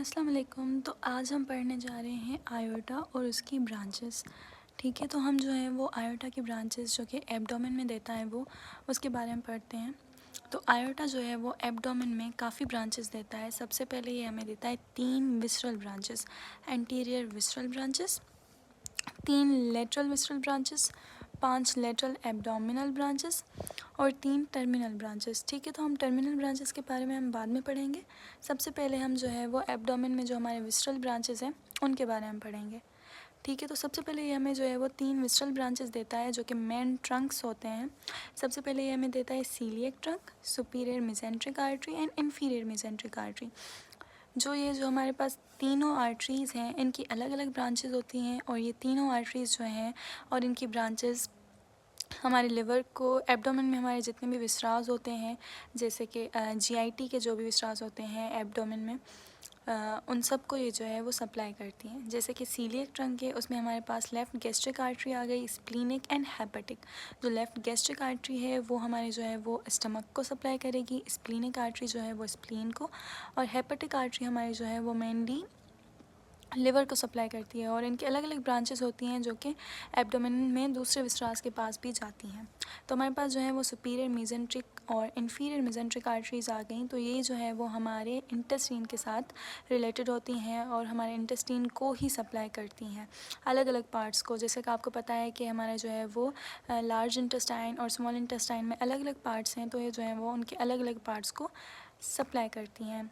अस्सलाम वालेकुम। तो आज हम पढ़ने जा रहे हैं आयोटा और उसकी ब्रांचेस। ठीक है, तो हम जो है वो आयोटा की ब्रांचेस जो कि एब्डोमेन में देता है वो उसके बारे में पढ़ते हैं। तो आयोटा जो है वो एब्डोमेन में काफ़ी ब्रांचेस देता है। सबसे पहले ये हमें देता है 3 visceral branches, anterior visceral branches, 3 lateral visceral branches, 5 lateral abdominal branches और 3 टर्मिनल ब्रांचेस। ठीक है, तो हम टर्मिनल ब्रांचेस के बारे में हम बाद में पढ़ेंगे। सबसे पहले हम जो है वो एब्डोमेन में जो हमारे विसरल ब्रांचेस हैं उनके बारे में पढ़ेंगे। ठीक है, तो सबसे पहले ये हमें जो है वो 3 विसरल ब्रांचेस देता है जो कि मेन ट्रंक्स होते हैं। सबसे पहले ये हमें देता है coeliac trunk, superior mesenteric artery and inferior mesenteric artery. जो हमारे पास तीनों आर्टरीज़ हैं इनकी अलग अलग ब्रांचेस होती हैं और ये तीनों आर्टरीज़ जो हैं और इनकी ब्रांचेस हमारे लिवर को, एब्डोमेन में हमारे जितने भी विसराज होते हैं जैसे कि जीआईटी के जो भी विसराज होते हैं एब्डोमेन में, उन सब को ये जो है वो सप्लाई करती हैं। जैसे कि सीलिएक ट्रंक है, उसमें हमारे पास लेफ़्ट गैस्ट्रिक आर्टरी आ गई, स्प्लीनिक एंड हेपेटिक। जो लेफ़्ट गैस्ट्रिक आर्टरी है वो हमारे जो है वो स्टमक को सप्लाई करेगी, स्प्लीनिक आर्टरी जो है वो स्प्लीन को, और हेपेटिक आर्टरी हमारी जो है वो मेनली लिवर को सप्लाई करती है। और इनकी अलग अलग ब्रांचेस होती हैं जो कि एब्डोमेन में दूसरे विसराज के पास भी जाती हैं। तो हमारे पास जो है वो सुपीरियर मेसेंट्रिक और इन्फीरियर मेसेंट्रिक आर्टरीज़ आ गई। तो ये जो है वो हमारे इंटेस्टीन के साथ रिलेटेड होती हैं और हमारे इंटेस्टीन को ही सप्लाई करती हैं अलग अलग पार्ट्स को। जैसे कि आपको पता है कि हमारा जो है वो लार्ज इंटेस्टाइन और स्मॉल इंटेस्टाइन में अलग अलग पार्ट्स हैं, तो ये जो है वो उनके अलग अलग पार्ट्स को सप्लाई करती हैं।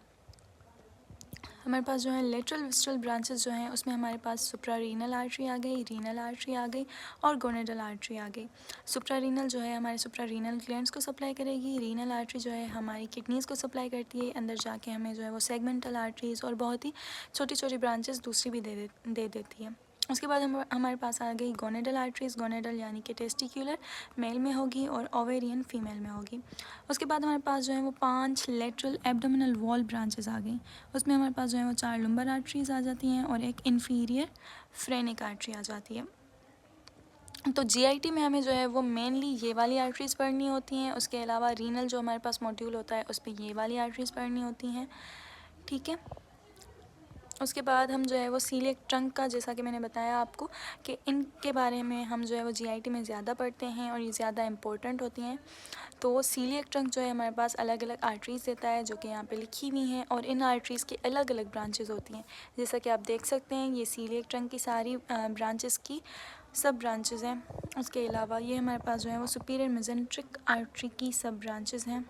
हमारे पास जो है लेटरल विस्ट्रल ब्रांचेस जो हैं उसमें हमारे पास सुप्रारीनल आर्टरी आ गई, रीनल आर्टरी आ गई और गोनेडल आर्टरी आ गई। सुप्रारीनल जो है हमारे सुप्रारीनल ग्लैंड्स को सप्लाई करेगी, रीनल आर्टरी जो है हमारी किडनीज़ को सप्लाई करती है, अंदर जाके हमें जो है वो सेगमेंटल आर्टरीज़ और बहुत ही छोटी छोटी ब्रांचेस दूसरी भी दे देती है। उसके बाद हमारे पास आ गई गोनेडल आर्टरीज़। गोनेडल यानी कि टेस्टिक्यूलर मेल में होगी और ओवेरियन फीमेल में होगी। उसके बाद हमारे पास जो है वो 5 लेटरल एब्डोमिनल वॉल ब्रांचेस आ गई। उसमें हमारे पास जो है वो 4 लंबर आर्टरीज़ आ जाती हैं और एक इन्फीरियर फ्रेनिक आर्टरी आ जाती है। तो जीआईटी में हमें जो है वो मेनली ये वाली आर्टरीज़ पढ़नी होती हैं। उसके अलावा रीनल जो हमारे पास मॉड्यूल होता है उस पर ये वाली आर्टरीज़ पढ़नी होती हैं। ठीक है, उसके बाद हम जो है वो सीलिएक ट्रंक का, जैसा कि मैंने बताया आपको कि इनके बारे में हम जो है वो जीआईटी में ज़्यादा पढ़ते हैं और ये ज़्यादा इंपॉर्टेंट होती हैं। तो सीलिएक ट्रंक जो है हमारे पास अलग अलग आर्टरीज़ देता है जो कि यहाँ पे लिखी हुई हैं और इन आर्टरीज़ की अलग अलग ब्रांचेस होती हैं। जैसा कि आप देख सकते हैं ये सीलिएक ट्रंक की सारी ब्रांचेस की सब ब्रांचेस हैं। उसके अलावा ये हमारे पास जो है वो सुपीरियर मेसेंट्रिक आर्टरी की सब ब्रांचेस हैं।